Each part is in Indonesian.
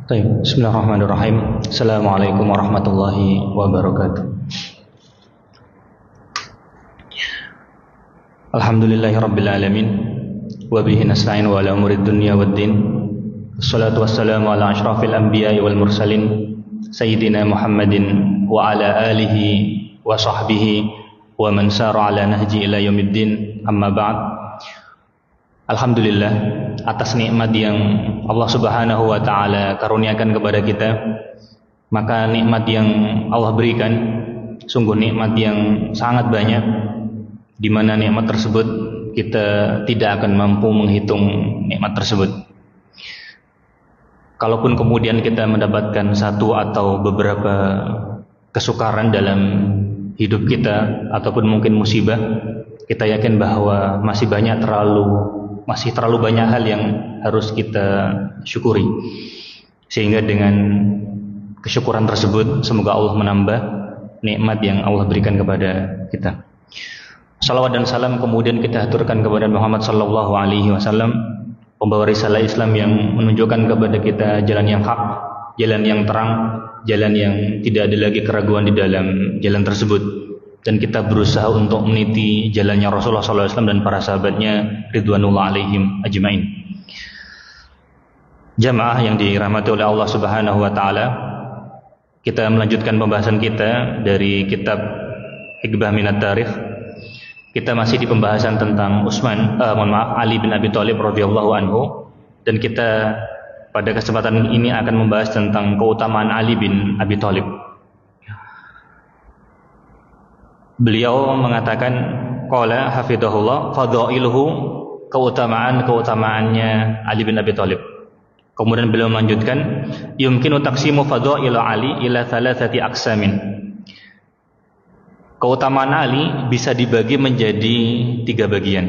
Bismillahirrahmanirrahim. Assalamualaikum warahmatullahi wabarakatuh. Alhamdulillahirabbil alamin wa bihi nasta'in wa ala umurid dunya waddin. Wassalatu wassalamu ala asyrafil anbiya'i wal mursalin sayyidina Muhammadin wa ala alihi wa sahbihi wa man sara ala nahji ila yaumiddin. Amma ba'd. Alhamdulillah atas nikmat yang Allah Subhanahu wa taala karuniakan kepada kita, maka nikmat yang Allah berikan sungguh nikmat yang sangat banyak, di mana nikmat tersebut kita tidak akan mampu menghitung nikmat tersebut. Kalaupun kemudian kita mendapatkan satu atau beberapa kesukaran dalam hidup kita ataupun mungkin musibah, kita yakin bahwa masih terlalu banyak hal yang harus kita syukuri, sehingga dengan kesyukuran tersebut semoga Allah menambah nikmat yang Allah berikan kepada kita. Salawat dan salam kemudian kita aturkan kepada Muhammad sallallahu alaihi wasallam, pembawa risalah Islam yang menunjukkan kepada kita jalan yang hak, jalan yang terang, jalan yang tidak ada lagi keraguan di dalam jalan tersebut. Dan kita berusaha untuk meniti jalannya Rasulullah SAW dan para sahabatnya ridwanullah alaihim ajmain. Jamaah yang dirahmati oleh Allah Subhanahu wa taala, kita melanjutkan pembahasan kita dari kitab Hikbah Minat Tarikh. Kita masih di pembahasan tentang Ali bin Abi Thalib radhiyallahu anhu, dan kita pada kesempatan ini akan membahas tentang keutamaan Ali bin Abi Thalib. Beliau mengatakan, qala hafidhahullah, fadhailuhu, keutamaannya Ali bin Abi Thalib. Kemudian beliau melanjutkan, yumkinu taqsimu fadhail Ali ila thalathati aqsamin. Keutamaan Ali bisa dibagi menjadi 3 bagian.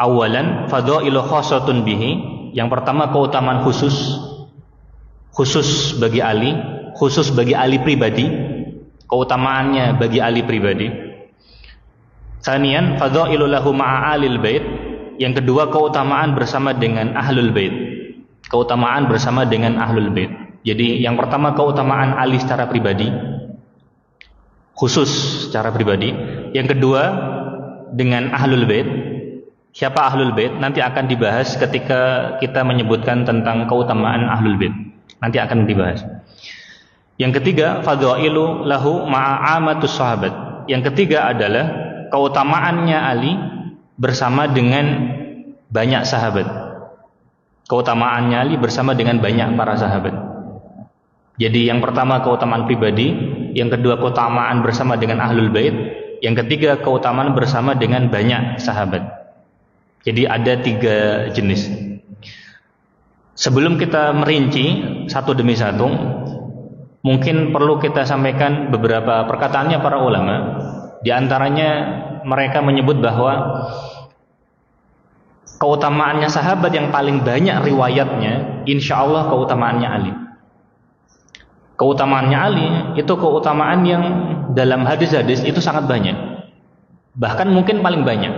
Awalan fadhailu khassatun bihi, yang pertama keutamaan khusus bagi Ali, khusus bagi Ali pribadi. Keutamaannya bagi Ali pribadi. Tsaniyan fadhailu lahu ma'a alil bait, yang kedua keutamaan bersama dengan ahlul bait. Keutamaan bersama dengan ahlul bait. Jadi yang pertama keutamaan Ali secara pribadi, khusus secara pribadi. Yang kedua dengan ahlul bait. Siapa ahlul bait? Nanti akan dibahas ketika kita menyebutkan tentang keutamaan ahlul bait. Nanti akan dibahas. Yang ketiga, fadhailu lahu ma'amatus sahabat. Yang ketiga adalah keutamaannya Ali bersama dengan banyak sahabat. Keutamaannya Ali bersama dengan banyak para sahabat. Jadi yang pertama keutamaan pribadi, yang kedua keutamaan bersama dengan ahlul bait, yang ketiga keutamaan bersama dengan banyak sahabat. Jadi ada 3 jenis. Sebelum kita merinci satu demi satu, mungkin perlu kita sampaikan beberapa perkataannya para ulama. Di antaranya mereka menyebut bahwa keutamaannya sahabat yang paling banyak riwayatnya, insya Allah keutamaannya Ali. Keutamaannya Ali itu keutamaan yang dalam hadis-hadis itu sangat banyak. Bahkan mungkin paling banyak.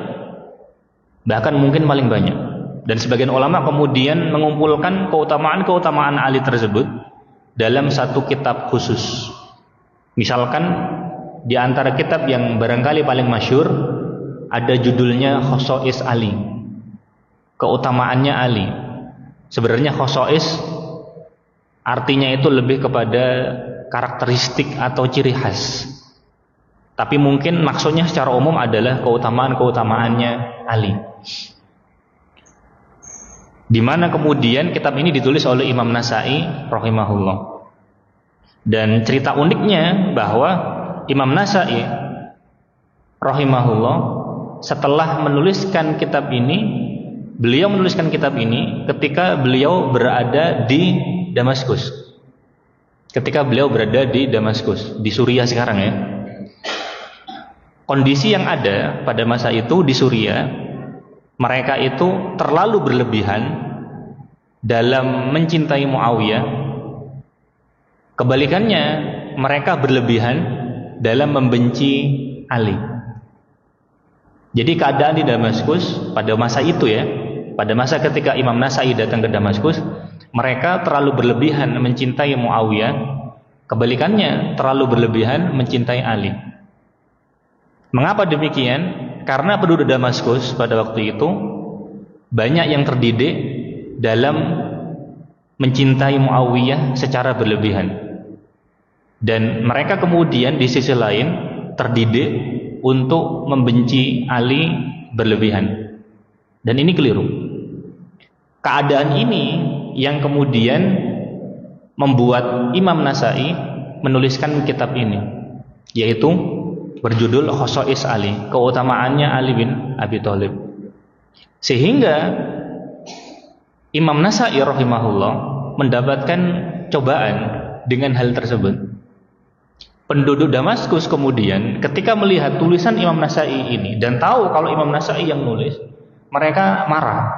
Dan sebagian ulama kemudian mengumpulkan keutamaan Ali tersebut dalam satu kitab khusus. Misalkan di antara kitab yang barangkali paling masyhur ada judulnya Khosois Ali, keutamaannya Ali. Sebenarnya khosois artinya itu lebih kepada karakteristik atau ciri khas, tapi mungkin maksudnya secara umum adalah keutamaannya Ali. Di mana kemudian kitab ini ditulis oleh Imam Nasa'i rahimahullah. Dan cerita uniknya bahwa Imam Nasa'i rahimahullah setelah menuliskan kitab ini, beliau menuliskan kitab ini ketika beliau berada di Damaskus. Di Suriah sekarang ya. Kondisi yang ada pada masa itu di Suriah, mereka itu terlalu berlebihan dalam mencintai Muawiyah. Kebalikannya, mereka berlebihan dalam membenci Ali. Jadi keadaan di Damaskus pada masa itu ya, pada masa ketika Imam Nasa'i datang ke Damaskus, Mereka terlalu berlebihan mencintai Muawiyah, kebalikannya terlalu berlebihan mencintai Ali. Mengapa demikian? Karena penduduk Damaskus pada waktu itu banyak yang terdidik dalam mencintai Muawiyah secara berlebihan, dan mereka kemudian di sisi lain terdidik untuk membenci Ali berlebihan, dan ini keliru. Keadaan ini yang kemudian membuat Imam Nasai menuliskan kitab ini, yaitu berjudul Khosois Ali, keutamaannya Ali bin Abi Thalib. Sehingga Imam Nasai rahimahullah mendapatkan cobaan dengan hal tersebut. Penduduk Damaskus kemudian ketika melihat tulisan Imam Nasai ini dan tahu kalau Imam Nasai yang nulis, mereka marah.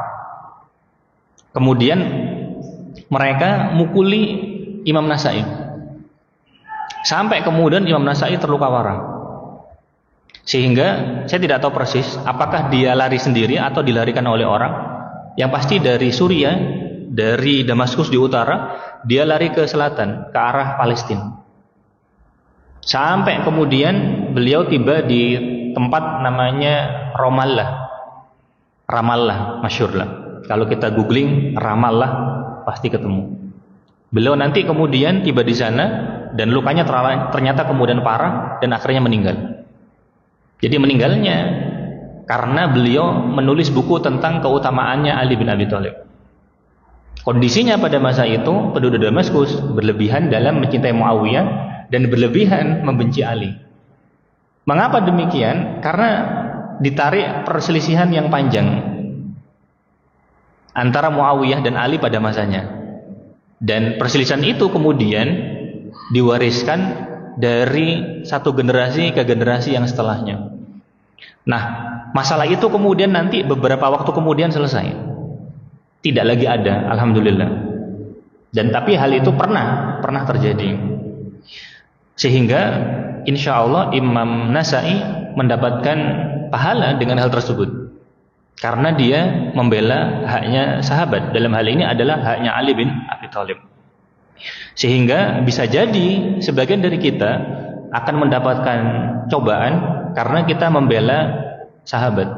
Kemudian mereka mukuli Imam Nasai, sampai kemudian Imam Nasai terluka parah. Sehingga saya tidak tahu persis apakah dia lari sendiri atau dilarikan oleh orang. Yang pasti dari Suriah, dari Damaskus di utara, dia lari ke selatan, ke arah Palestina. Sampai kemudian beliau tiba di tempat namanya Ramallah, masyhur lah. Kalau kita googling Ramallah pasti ketemu. Beliau nanti kemudian tiba di sana dan lukanya ternyata kemudian parah dan akhirnya meninggal. Jadi meninggalnya karena beliau menulis buku tentang keutamaannya Ali bin Abi Thalib. Kondisinya pada masa itu penduduk Damaskus berlebihan dalam mencintai Muawiyah dan berlebihan membenci Ali. Mengapa demikian? Karena ditarik perselisihan yang panjang antara Muawiyah dan Ali pada masanya, dan perselisihan itu kemudian diwariskan dari satu generasi ke generasi yang setelahnya. Nah, masalah itu kemudian nanti beberapa waktu kemudian selesai, tidak lagi ada, alhamdulillah. Dan tapi hal itu pernah terjadi, sehingga insya Allah Imam Nasai mendapatkan pahala dengan hal tersebut, karena dia membela haknya sahabat. Dalam hal ini adalah haknya Ali bin Abi Thalib. Sehingga bisa jadi sebagian dari kita akan mendapatkan cobaan karena kita membela sahabat.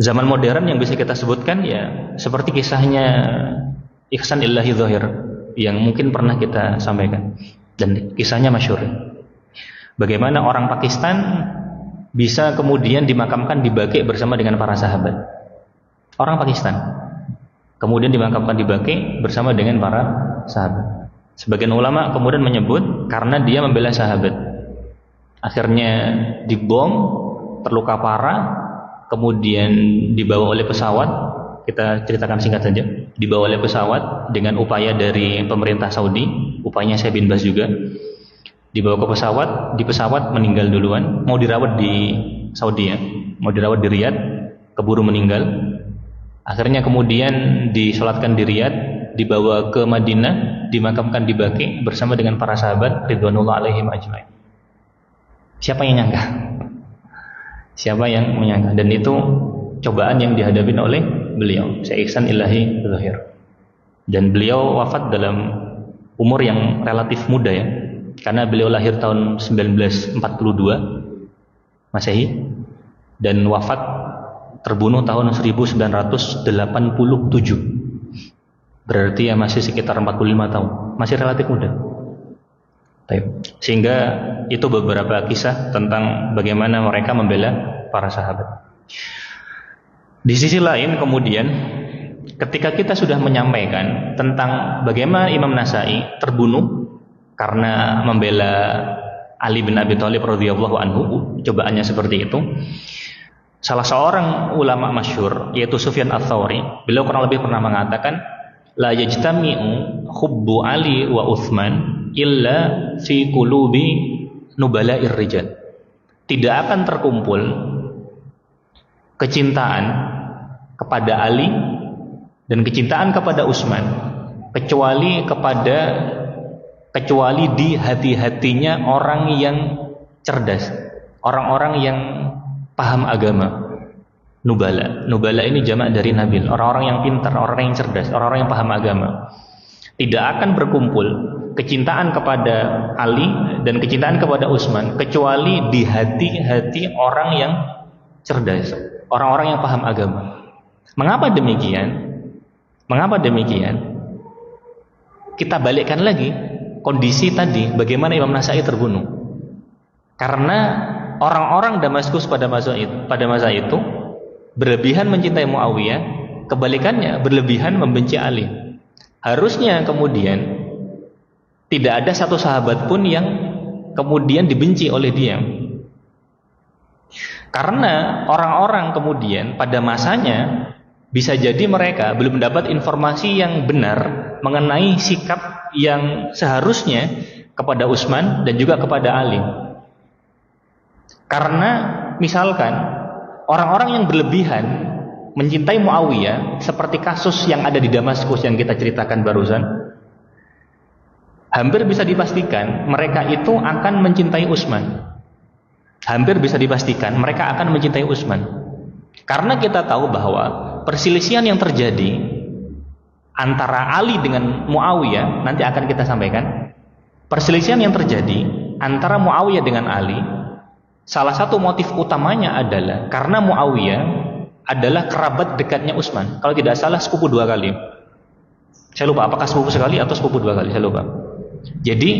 Zaman modern yang bisa kita sebutkan ya seperti kisahnya Ihsan Illahi Zahir yang mungkin pernah kita sampaikan, dan kisahnya masyhur. Bagaimana orang Pakistan bisa kemudian dimakamkan di Baqi bersama dengan para sahabat. Orang Pakistan kemudian dimakamkan di Baqi bersama dengan para sahabat. Sebagian ulama kemudian menyebut karena dia membela sahabat. Akhirnya dibom, terluka parah, kemudian dibawa oleh pesawat. Kita ceritakan singkat saja. Dibawa oleh pesawat dengan upaya dari pemerintah Saudi, upayanya Syekh bin Baz juga. Dibawa ke pesawat, di pesawat meninggal duluan. Mau dirawat di Saudi ya, mau dirawat di Riyadh, keburu meninggal. Akhirnya kemudian disolatkan di Riyadh, dibawa ke Madinah, dimakamkan di Baqi bersama dengan para sahabat ridwanullah alaihim ajmain. Siapa yang nyangka? Dan itu cobaan yang dihadapi oleh beliau, Syekh Ihsan Illahi Zahir. Dan beliau wafat dalam umur yang relatif muda ya, karena beliau lahir tahun 1942 Masehi dan wafat terbunuh tahun 1987. Berarti ya masih sekitar 45 tahun, masih relatif muda. Sehingga itu beberapa kisah tentang bagaimana mereka membela para sahabat. Di sisi lain kemudian ketika kita sudah menyampaikan tentang bagaimana Imam Nasai terbunuh karena membela Ali bin Abi Thalib radhiyallahu anhu, cobaannya seperti itu. Salah seorang ulama masyhur yaitu Sufyan Ats-Tsauri, beliau kurang lebih pernah mengatakan, la yajtami'u hubbu Ali wa Utsman illa fi qulubi nubala'ir rijal. Tidak akan terkumpul kecintaan kepada Ali dan kecintaan kepada Utsman kecuali di hati-hatinya orang yang cerdas, orang-orang yang paham agama. Nubala. Nubala ini jamak dari nabil, orang-orang yang pintar, orang-orang yang cerdas, orang-orang yang paham agama. Tidak akan berkumpul kecintaan kepada Ali dan kecintaan kepada Utsman kecuali di hati-hati orang yang cerdas, orang-orang yang paham agama. Mengapa demikian? Mengapa demikian? Kita balikkan lagi kondisi tadi, bagaimana Imam Nasai terbunuh. Karena orang-orang Damaskus pada masa itu berlebihan mencintai Muawiyah, kebalikannya berlebihan membenci Ali. Harusnya kemudian tidak ada satu sahabat pun yang kemudian dibenci oleh dia. Karena orang-orang kemudian pada masanya bisa jadi mereka belum mendapat informasi yang benar mengenai sikap yang seharusnya kepada Utsman dan juga kepada Ali. Karena misalkan orang-orang yang berlebihan mencintai Muawiyah seperti kasus yang ada di Damaskus yang kita ceritakan barusan, hampir bisa dipastikan mereka itu akan mencintai Utsman. Hampir bisa dipastikan mereka akan mencintai Utsman. Karena kita tahu bahwa perselisihan yang terjadi antara Ali dengan Muawiyah nanti akan kita sampaikan. Perselisihan yang terjadi antara Muawiyah dengan Ali, salah satu motif utamanya adalah karena Muawiyah adalah kerabat dekatnya Utsman. Kalau tidak salah sepupu 2 kali. Saya lupa apakah sepupu sekali atau sepupu 2 kali, saya lupa. Jadi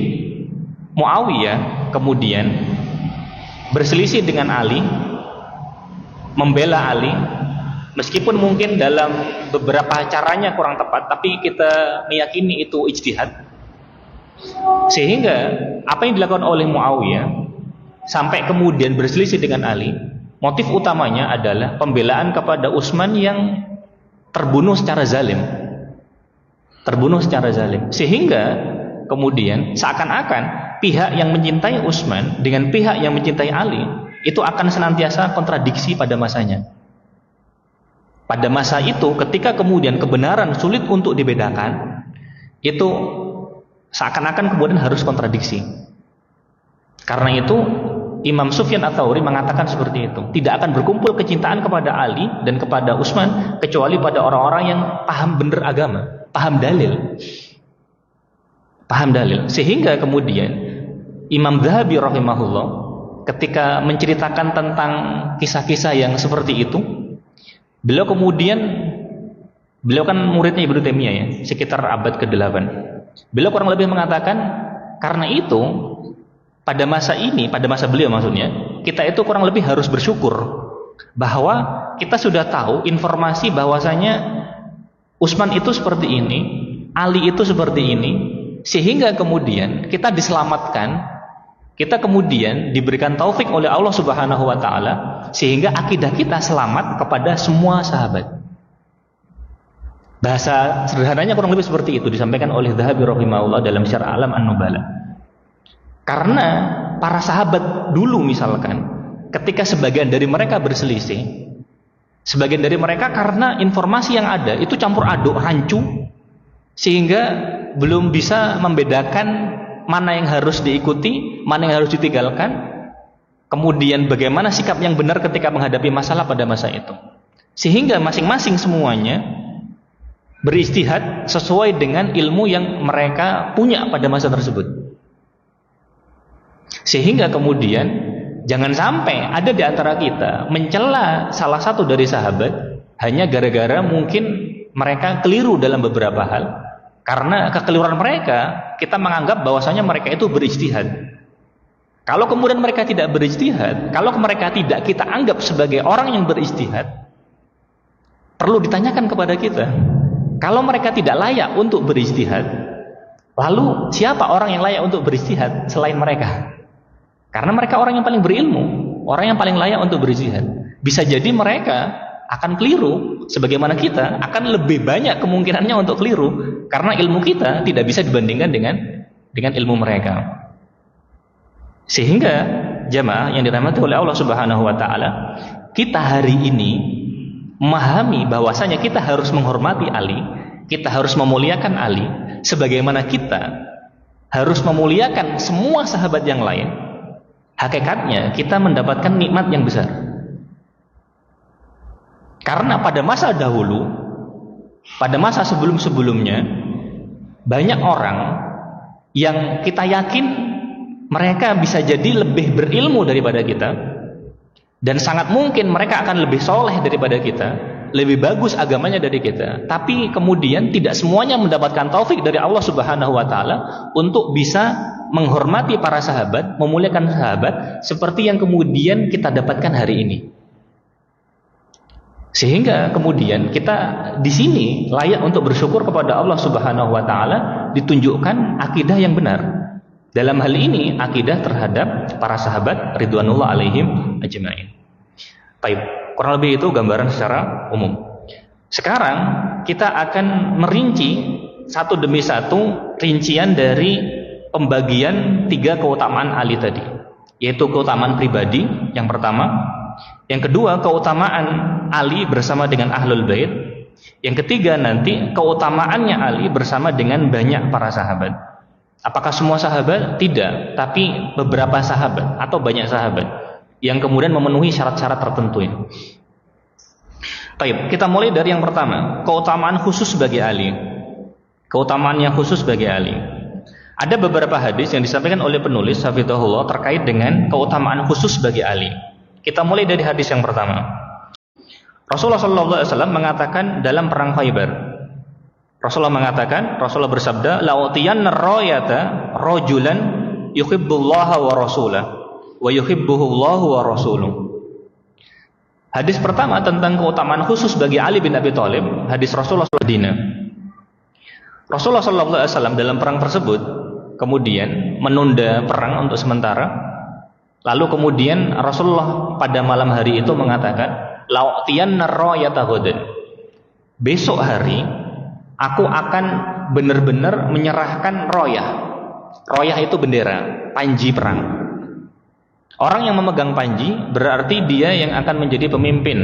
Muawiyah kemudian berselisih dengan Ali, membela Ali, meskipun mungkin dalam beberapa caranya kurang tepat, tapi kita meyakini itu ijtihad. Sehingga apa yang dilakukan oleh Muawiyah sampai kemudian berselisih dengan Ali, motif utamanya adalah pembelaan kepada Utsman yang terbunuh secara zalim. Terbunuh secara zalim. Sehingga kemudian seakan-akan pihak yang mencintai Utsman dengan pihak yang mencintai Ali itu akan senantiasa kontradiksi pada masanya. Pada masa itu ketika kemudian kebenaran sulit untuk dibedakan, itu seakan-akan kemudian harus kontradiksi. Karena itu Imam Sufyan Ats-Tsauri mengatakan seperti itu. Tidak akan berkumpul kecintaan kepada Ali dan kepada Utsman kecuali pada orang-orang yang paham benar agama, paham dalil. Paham dalil. Sehingga kemudian Imam Dzahabi rahimahullah ketika menceritakan tentang kisah-kisah yang seperti itu, beliau kan muridnya Ibnu Taimiyah ya, sekitar abad ke-8. Beliau kurang lebih mengatakan karena itu pada masa ini, pada masa beliau maksudnya, kita itu kurang lebih harus bersyukur bahwa kita sudah tahu informasi bahwasanya Utsman itu seperti ini, Ali itu seperti ini, sehingga kemudian kita diselamatkan, kita kemudian diberikan taufik oleh Allah Subhanahu wa taala sehingga akidah kita selamat kepada semua sahabat. Bahasa sederhananya kurang lebih seperti itu disampaikan oleh Dzahabi rahimahullah dalam Syarh A'lam An-Nubala. Karena para sahabat dulu misalkan ketika sebagian dari mereka berselisih, sebagian dari mereka karena informasi yang ada itu campur aduk, rancu, sehingga belum bisa membedakan mana yang harus diikuti, mana yang harus ditinggalkan, kemudian bagaimana sikap yang benar ketika menghadapi masalah pada masa itu. Sehingga masing-masing semuanya beristihad sesuai dengan ilmu yang mereka punya pada masa tersebut. Sehingga kemudian jangan sampai ada di antara kita mencela salah satu dari sahabat hanya gara-gara mungkin mereka keliru dalam beberapa hal. Karena kekeliruan mereka, kita menganggap bahwasanya mereka itu berijtihad. Kalau kemudian mereka tidak berijtihad, kalau mereka tidak kita anggap sebagai orang yang berijtihad, perlu ditanyakan kepada kita. Kalau mereka tidak layak untuk berijtihad, lalu siapa orang yang layak untuk berijtihad selain mereka? Karena mereka orang yang paling berilmu, orang yang paling layak untuk berijtihad. Bisa jadi mereka akan keliru, sebagaimana kita akan lebih banyak kemungkinannya untuk keliru, karena ilmu kita tidak bisa dibandingkan dengan ilmu mereka. Sehingga jamaah yang dirahmati oleh Allah Subhanahu wa taala, kita hari ini memahami bahwasanya kita harus menghormati Ali, kita harus memuliakan Ali, sebagaimana kita harus memuliakan semua sahabat yang lain. Hakikatnya kita mendapatkan nikmat yang besar. Karena pada masa dahulu, pada masa sebelum-sebelumnya, banyak orang yang kita yakin mereka bisa jadi lebih berilmu daripada kita, dan sangat mungkin mereka akan lebih soleh daripada kita, lebih bagus agamanya dari kita. Tapi kemudian tidak semuanya mendapatkan taufik dari Allah Subhanahu wa Ta'ala untuk bisa menghormati para sahabat, memuliakan sahabat seperti yang kemudian kita dapatkan hari ini. Sehingga kemudian kita di sini layak untuk bersyukur kepada Allah Subhanahu wa Ta'ala, ditunjukkan akidah yang benar. Dalam hal ini akidah terhadap para sahabat ridwanullah alaihim ajma'in. Baik, kurang lebih itu gambaran secara umum. Sekarang kita akan merinci satu demi satu rincian dari pembagian 3 keutamaan Ali tadi, yaitu keutamaan pribadi yang pertama, yang kedua keutamaan Ali bersama dengan Ahlul Bait, yang ketiga nanti keutamaannya Ali bersama dengan banyak para sahabat. Apakah semua sahabat? Tidak, tapi beberapa sahabat atau banyak sahabat yang kemudian memenuhi syarat-syarat tertentu ini. Baik, kita mulai dari yang pertama, keutamaan khusus bagi Ali. Keutamaan yang khusus bagi Ali. Ada beberapa hadis yang disampaikan oleh penulis hafizahullah terkait dengan keutamaan khusus bagi Ali. Kita mulai dari hadis yang pertama. Rasulullah SAW mengatakan dalam perang Khaybar. Rasulullah bersabda, "La'utiyanna ar-rayata rajulan yuhibbullaha wa rasulahu wa yuhibbuhu Allahu wa rasuluhu." Hadis pertama tentang keutamaan khusus bagi Ali bin Abi Thalib, hadis Rasulullah SAW. Rasulullah SAW dalam perang tersebut kemudian menunda perang untuk sementara. Lalu kemudian Rasulullah pada malam hari itu mengatakan, "La'utiyanna ar-rayata ghadan." Besok hari aku akan benar-benar menyerahkan royah. Royah itu bendera, panji perang. Orang yang memegang panji berarti dia yang akan menjadi pemimpin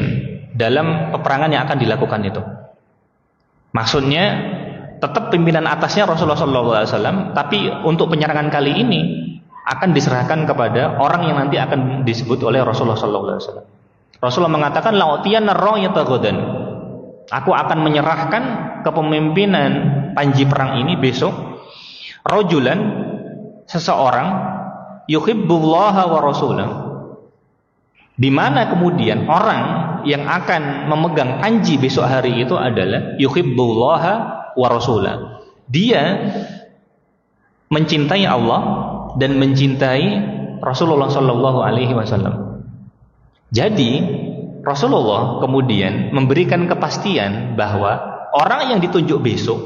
dalam peperangan yang akan dilakukan itu. Maksudnya tetap pimpinan atasnya Rasulullah SAW, tapi untuk penyerangan kali ini akan diserahkan kepada orang yang nanti akan disebut oleh Rasulullah SAW. Rasulullah mengatakan, "La'utiyanna ar-rayata ghadan." Aku akan menyerahkan kepemimpinan panji perang ini besok. Rajulan, seseorang, yuhibbullaha wa rasulahu. Di mana kemudian orang yang akan memegang panji besok hari itu adalah yuhibbullaha wa rasulahu. Dia mencintai Allah dan mencintai Rasulullah Sallallahu Alaihi Wasallam. Jadi Rasulullah kemudian memberikan kepastian bahwa orang yang ditunjuk besok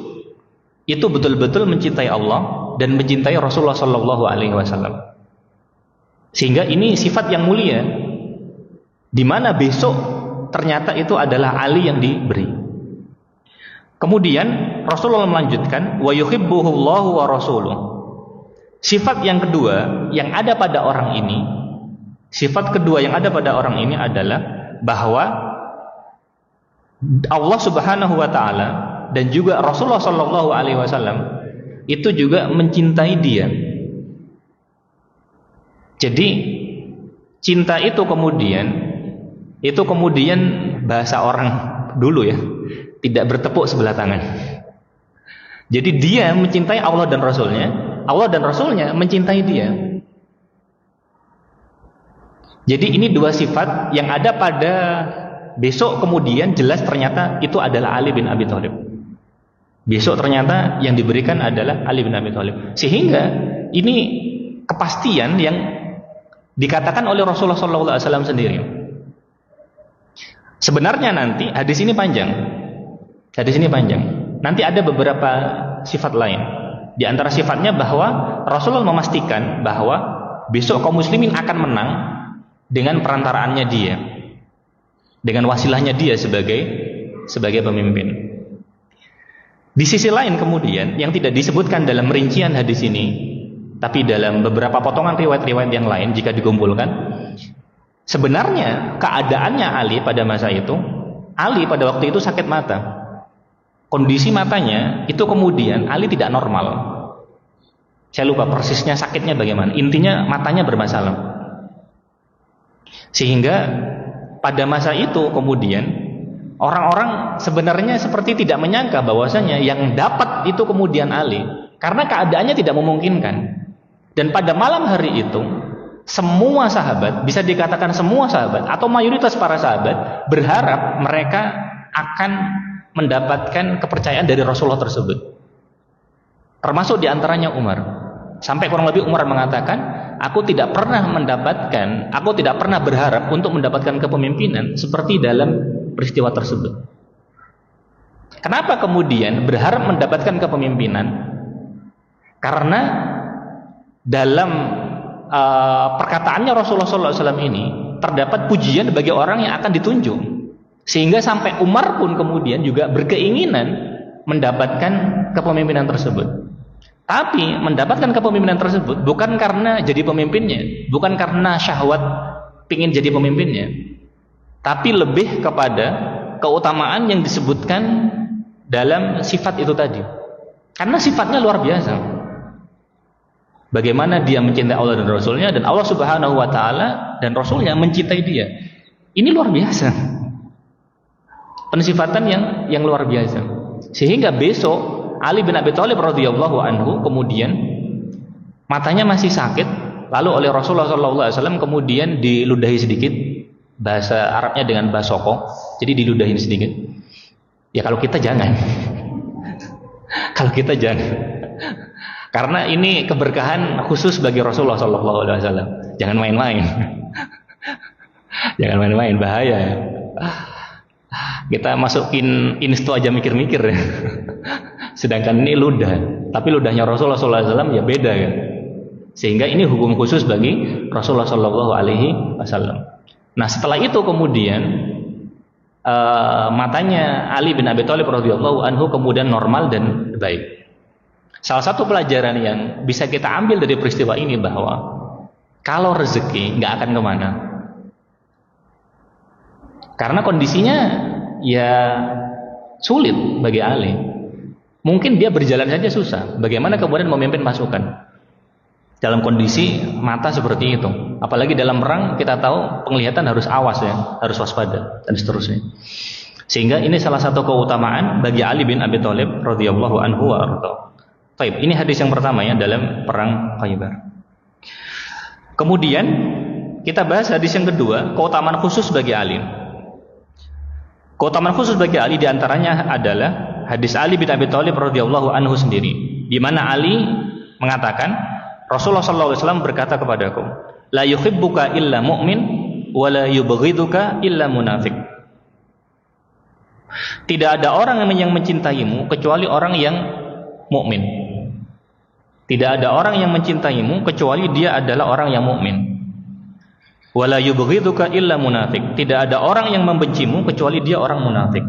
itu betul-betul mencintai Allah dan mencintai Rasulullah Sallallahu Alaihi Wasallam. Sehingga ini sifat yang mulia, di mana besok ternyata itu adalah Ali yang diberi. Kemudian Rasulullah melanjutkan, "Wa yuhibbuhu Allahu wa rasuluhu." Sifat yang kedua yang ada pada orang ini, adalah bahwa Allah Subhanahu wa Ta'ala dan juga Rasulullah Sallallahu Alaihi Wasallam itu juga mencintai dia. Jadi cinta itu kemudian bahasa orang dulu ya, tidak bertepuk sebelah tangan. Jadi dia mencintai Allah dan Rasulnya, Allah dan Rasulnya mencintai dia. Jadi ini dua sifat yang ada pada besok kemudian jelas ternyata itu adalah Ali bin Abi Thalib. Besok ternyata yang diberikan adalah Ali bin Abi Thalib. Sehingga ini kepastian yang dikatakan oleh Rasulullah SAW sendiri. Sebenarnya nanti hadis ini panjang. Nanti ada beberapa sifat lain. Di antara sifatnya bahwa Rasulullah memastikan bahwa besok kaum muslimin akan menang dengan perantaraannya dia, dengan wasilahnya dia sebagai pemimpin. Di sisi lain kemudian yang tidak disebutkan dalam rincian hadis ini, tapi dalam beberapa potongan riwayat-riwayat yang lain jika dikumpulkan, sebenarnya keadaannya Ali pada masa itu, Ali pada waktu itu sakit mata. Kondisi matanya itu kemudian Ali tidak normal. Saya lupa persisnya sakitnya bagaimana. Intinya matanya bermasalah. Sehingga pada masa itu kemudian Orang-orang sebenarnya seperti tidak menyangka bahwasanya yang dapat itu kemudian Ali, karena keadaannya tidak memungkinkan. Dan pada malam hari itu, semua sahabat, bisa dikatakan semua sahabat atau mayoritas para sahabat berharap mereka akan mendapatkan kepercayaan dari Rasulullah tersebut. Termasuk diantaranya Umar. Sampai kurang lebih Umar mengatakan, aku tidak pernah berharap untuk mendapatkan kepemimpinan seperti dalam peristiwa tersebut. Kenapa kemudian berharap mendapatkan kepemimpinan? Karena dalam perkataannya Rasulullah SAW ini terdapat pujian bagi orang yang akan ditunjuk, sehingga sampai Umar pun kemudian juga berkeinginan mendapatkan kepemimpinan tersebut. Tapi mendapatkan kepemimpinan tersebut bukan karena jadi pemimpinnya, bukan karena syahwat pingin jadi pemimpinnya, tapi lebih kepada keutamaan yang disebutkan dalam sifat itu tadi. Karena sifatnya luar biasa. Bagaimana dia mencintai Allah dan Rasulnya, dan Allah Subhanahu wa Ta'ala dan Rasulnya mencintai dia. Ini luar biasa. Pensifatan yang luar biasa. Sehingga besok Ali bin Abi Thalib radhiyallahu anhu kemudian matanya masih sakit, lalu oleh Rasulullah SAW kemudian diludahi sedikit, bahasa Arabnya dengan basoko, jadi diludahin sedikit. Ya kalau kita jangan. Kalau kita jangan. Karena ini keberkahan khusus bagi Rasulullah SAW. Jangan main-main. Jangan main-main, bahaya. Kita masukin insto aja mikir-mikir. Sedangkan ini ludah. Tapi ludahnya Rasulullah SAW ya beda kan. Sehingga ini hukum khusus bagi Rasulullah SAW. Nah setelah itu kemudian matanya Ali bin Abi Thalib radhiyallahu anhu kemudian normal dan baik. Salah satu pelajaran yang bisa kita ambil dari peristiwa ini bahwa kalau rezeki nggak akan kemana, karena kondisinya ya sulit bagi Ali. Mungkin dia berjalan saja susah, bagaimana kemudian memimpin pasukan dalam kondisi mata seperti itu. Apalagi dalam perang kita tahu penglihatan harus awas ya, harus waspada dan seterusnya. Sehingga ini salah satu keutamaan bagi Ali bin Abi Thalib radhiyallahu anhu wa arda. Baik, ini hadis yang pertama ya dalam perang Khaybar. Kemudian kita bahas hadis yang kedua, keutamaan khusus bagi Ali. Keutamaan khusus bagi Ali diantaranya adalah hadis Ali bin Abi Thalib radhiyallahu anhu sendiri, di mana Ali mengatakan, Rasulullah SAW berkata kepadaku, la yuhibbuka illa mu'min wa la yubghiduka illa munafik. Tidak ada orang yang mencintaimu kecuali orang yang mukmin. Tidak ada orang yang mencintaimu kecuali dia adalah orang yang mukmin. Wala yubghiduka illa munafik. Tidak ada orang yang membencimu kecuali dia orang munafik.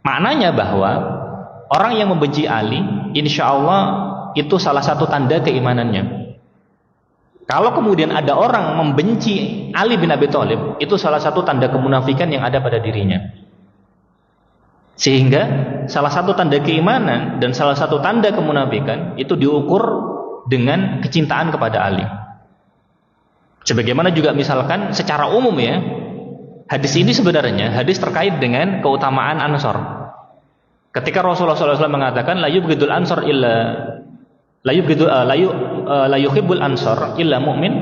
Maknanya bahwa orang yang membenci Ali, insya Allah itu salah satu tanda keimanannya. Kalau kemudian ada orang membenci Ali bin Abi Thalib, itu salah satu tanda kemunafikan yang ada pada dirinya. Sehingga salah satu tanda keimanan dan salah satu tanda kemunafikan itu diukur dengan kecintaan kepada Ali. Sebagaimana juga misalkan secara umum ya, hadis ini sebenarnya hadis terkait dengan keutamaan Ansor. Ketika Rasulullah SAW mengatakan la yubghidul ansor illa la yuhibbul ansor illa mu'min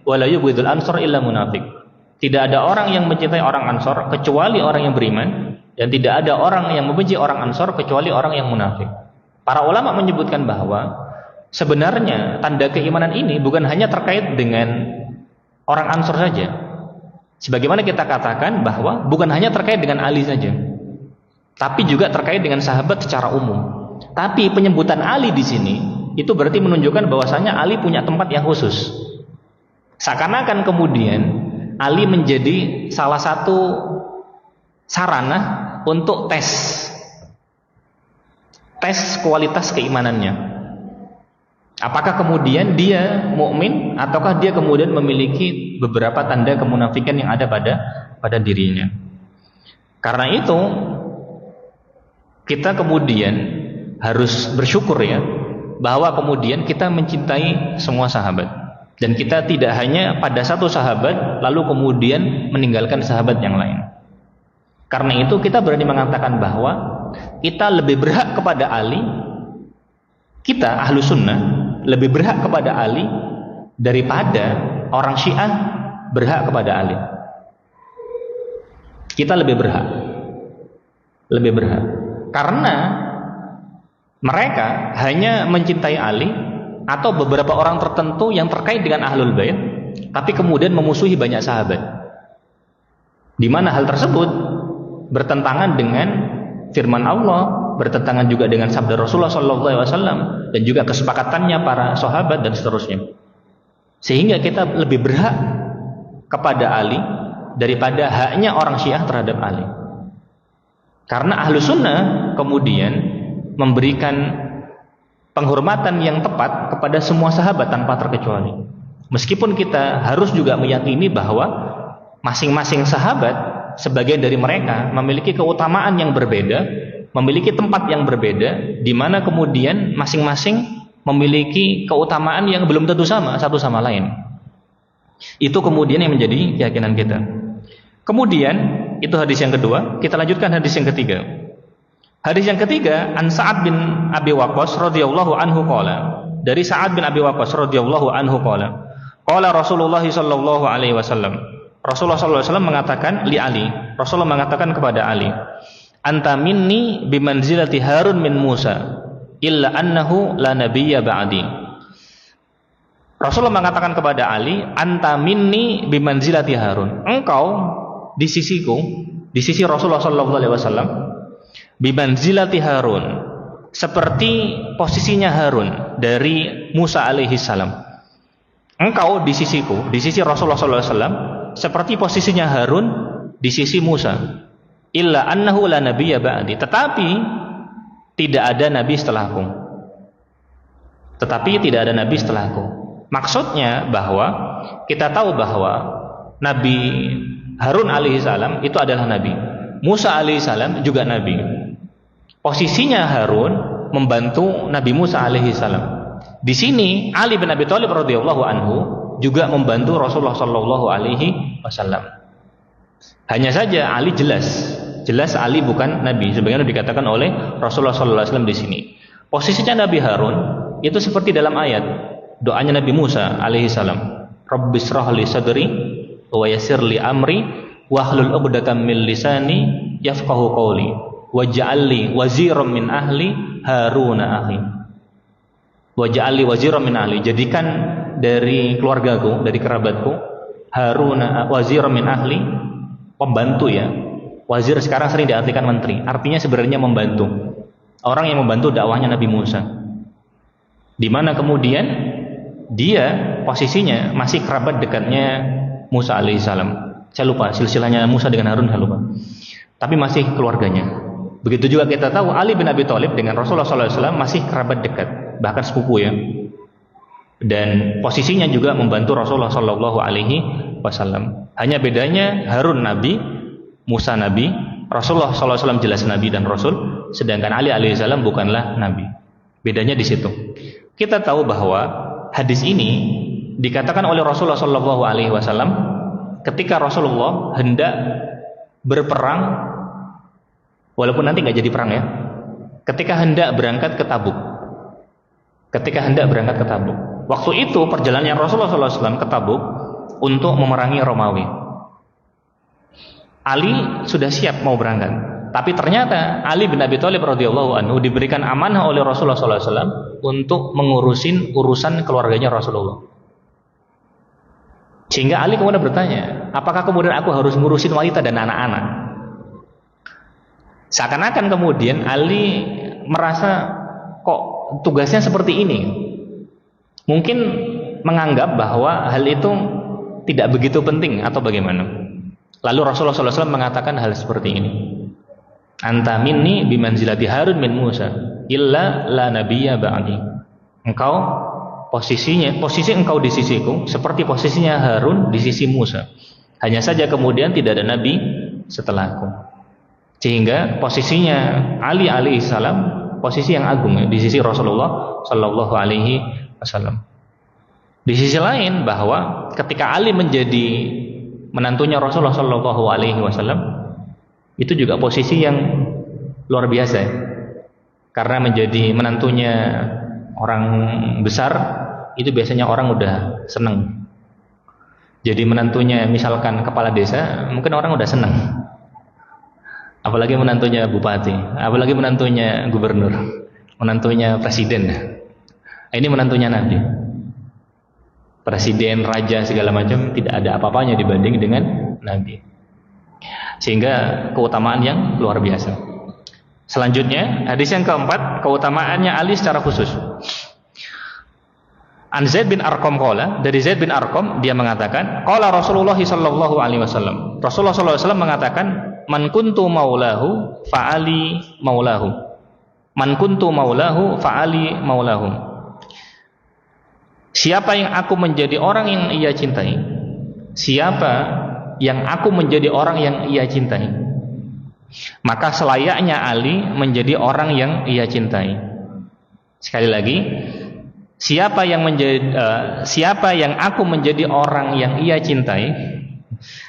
wa la yubghidul ansor illa munafik. Tidak ada orang yang mencintai orang Ansor kecuali orang yang beriman, dan tidak ada orang yang membenci orang Ansor kecuali orang yang munafik. Para ulama menyebutkan bahwa sebenarnya tanda keimanan ini bukan hanya terkait dengan orang Ansor saja. Sebagaimana kita katakan bahwa bukan hanya terkait dengan Ali saja, tapi juga terkait dengan sahabat secara umum. Tapi penyebutan Ali di sini itu berarti menunjukkan bahwasanya Ali punya tempat yang khusus. Seakan-akan kemudian Ali menjadi salah satu sarana untuk tes kualitas keimanannya. Apakah kemudian dia mukmin ataukah dia kemudian memiliki beberapa tanda kemunafikan yang ada pada dirinya. Karena itu kita kemudian harus bersyukur ya, bahwa kemudian kita mencintai semua sahabat, dan kita tidak hanya pada satu sahabat lalu kemudian meninggalkan sahabat yang lain. Karena itu kita berani mengatakan bahwa kita lebih berhak kepada Ali, kita ahlu sunnah lebih berhak kepada Ali daripada orang Syiah berhak kepada Ali. Kita lebih berhak, karena mereka hanya mencintai Ali atau beberapa orang tertentu yang terkait dengan ahlul bait, tapi kemudian memusuhi banyak sahabat, di mana hal tersebut bertentangan dengan firman Allah, bertentangan juga dengan sabda Rasulullah SAW, dan juga kesepakatannya para sahabat dan seterusnya. Sehingga kita lebih berhak kepada Ali daripada haknya orang Syiah terhadap Ali. Karena ahlu sunnah kemudian memberikan penghormatan yang tepat kepada semua sahabat tanpa terkecuali. Meskipun kita harus juga meyakini bahwa masing-masing sahabat, sebagian dari mereka memiliki keutamaan yang berbeda, memiliki tempat yang berbeda, di mana kemudian masing-masing memiliki keutamaan yang belum tentu sama satu sama lain. Itu kemudian yang menjadi keyakinan kita. Kemudian itu hadis yang kedua. Kita lanjutkan hadis yang ketiga. Hadis yang ketiga, an Sa'ad bin Abi Waqqas radhiyallahu anhu qala. Dari Sa'ad bin Abi Waqqas radhiyallahu anhu qala. Qala Rasulullah sallallahu alaihi wasallam. Rasulullah sallallahu alaihi wasallam mengatakan li Ali. Rasulullah mengatakan kepada Ali, "Anta minni bimanzilati Harun min Musa, illa annahu la nabiyya ba'di." Rasulullah mengatakan kepada Ali, "Anta minni bimanzilati Harun." Engkau di sisiku, di sisi Rasulullah sallallahu alaihi wasallam, bimanzilati Harun, seperti posisinya Harun dari Musa alaihi salam. Engkau di sisiku, di sisi Rasulullah sallallahu alaihi wasallam, seperti posisinya Harun di sisi Musa. Illa annahu la nabiyya ba'di. Tetapi tidak ada nabi setelahku. Maksudnya bahwa kita tahu bahwa Nabi Harun alaihi salam itu adalah nabi. Musa alaihi salam juga nabi. Posisinya Harun membantu Nabi Musa alaihi salam. Di sini Ali bin Abi Thalib radhiyallahu anhu juga membantu Rasulullah sallallahu alaihi wasallam. Hanya saja Ali jelas Ali bukan nabi, sebagaimana dikatakan oleh Rasulullah sallallahu alaihi wasallam di sini. Posisinya Nabi Harun itu seperti dalam ayat doanya Nabi Musa alaihi salam, Rabbis shrah li sadri wa yassir li amri wahlul 'uqdatam min lisani yafqahu qawli waj'al li waziran min ahli Haruna akhi. Waj'al li waziran min ahli, jadikan dari keluargaku, dari kerabatku, Haruna waziran min ahli, pembantu ya. Wazir sekarang sering diartikan menteri, artinya sebenarnya membantu. Orang yang membantu dakwahnya Nabi Musa. Di mana kemudian dia posisinya masih kerabat dekatnya Musa alaihissalam. Saya lupa silsilahnya Musa dengan Harun, saya lupa. Tapi masih keluarganya. Begitu juga kita tahu Ali bin Abi Thalib dengan Rasulullah SAW masih kerabat dekat, bahkan sepupu ya. Dan posisinya juga membantu Rasulullah SAW. Hanya bedanya Harun nabi, Musa nabi, Rasulullah SAW jelas nabi dan Rasul, sedangkan Ali alaihissalam bukanlah nabi. Bedanya di situ. Kita tahu bahwa hadis ini dikatakan oleh Rasulullah SAW ketika Rasulullah hendak berperang, walaupun nanti nggak jadi perang ya. Ketika hendak berangkat ke Tabuk. Waktu itu perjalanan Rasulullah SAW ke Tabuk untuk memerangi Romawi. Ali sudah siap mau berangkat, tapi ternyata Ali bin Abi Thalib radhiyallahu anhu diberikan amanah oleh Rasulullah SAW untuk mengurusin urusan keluarganya Rasulullah. Sehingga Ali kemudian bertanya, apakah kemudian aku harus ngurusin wanita dan anak-anak? Seakan-akan kemudian Ali merasa kok tugasnya seperti ini. Mungkin menganggap bahwa hal itu tidak begitu penting atau bagaimana. Lalu Rasulullah SAW mengatakan hal seperti ini. Anta minni bimanzilati Harun min Musa illa la nabiyya ba'di. Posisi engkau di sisiku seperti posisinya Harun di sisi Musa. Hanya saja kemudian tidak ada nabi setelahku. Sehingga posisinya Ali alaihissalam posisi yang agung ya, di sisi Rasulullah sallallahu alaihi wasallam. Di sisi lain bahwa ketika Ali menjadi menantunya Rasulullah sallallahu alaihi wasallam, Itu juga posisi yang luar biasa ya. Karena menjadi menantunya orang besar itu biasanya orang udah seneng. Jadi menantunya misalkan kepala desa, mungkin orang udah seneng. Apalagi menantunya bupati, apalagi menantunya gubernur, menantunya presiden. Ini menantunya Nabi. Presiden, raja segala macam tidak ada apa-apanya dibanding dengan Nabi. Sehingga keutamaan yang luar biasa. Selanjutnya, hadis yang keempat, keutamaannya Ali secara khusus. An Zaid bin Arqam qala, dari Zaid bin Arqam dia mengatakan, qala Rasulullah sallallahu alaihi wasallam. Rasulullah sallallahu alaihi wasallam mengatakan, man kuntu maulahu fa ali maulahu. Man kuntu maulahu fa ali maulahu. Siapa yang aku menjadi orang yang ia cintai, siapa yang aku menjadi orang yang ia cintai, maka selayaknya Ali menjadi orang yang ia cintai. Sekali lagi, siapa yang aku menjadi orang yang ia cintai,